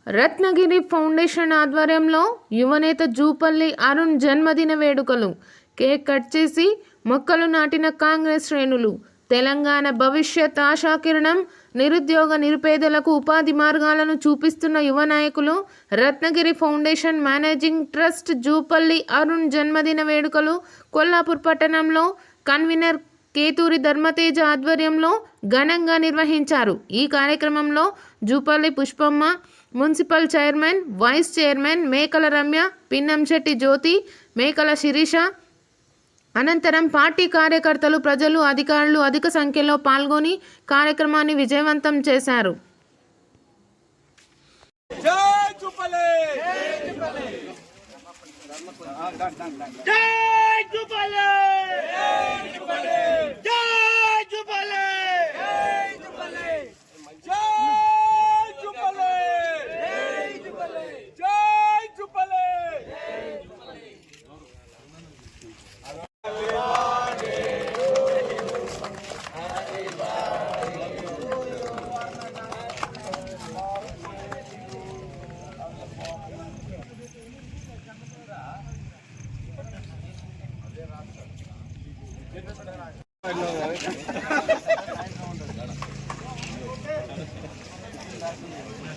Ratnagiri foundation ఆధ్వర్యంలో యువనేత జూపల్లి అరుణ్ జన్మదిన వేడుకలు. కేక్ కట్ చేసి మొక్కలు నాటిన కాంగ్రెస్ శ్రేణులు. తెలంగాణ భవిష్యత్ ఆశాకిరణం. నిరుద్యోగ నిరుపేదలకు ఉపాధి మార్గాలను చూపిస్తున్న యువ నాయకులు. Ratnagiri foundation managing trust Jupalli Arun జన్మదిన వేడుకలు కొల్లాపూర్ పట్టణంలో కన్వీనర్ కేతూరి ధర్మతేజ ఆధ్వర్యంలో ఘనంగా నిర్వహించారు. ఈ కార్యక్రమంలో Jupalli Pushpamma, municipal chairman, vice chairman Mekala Ramya, పిన్నంశెట్టి జ్యోతి, మేకల శిరీష, అనంతరం పార్టీ కార్యకర్తలు, ప్రజలు, అధికారులు అధిక సంఖ్యలో పాల్గొని కార్యక్రమాన్ని విజయవంతం చేశారు. జై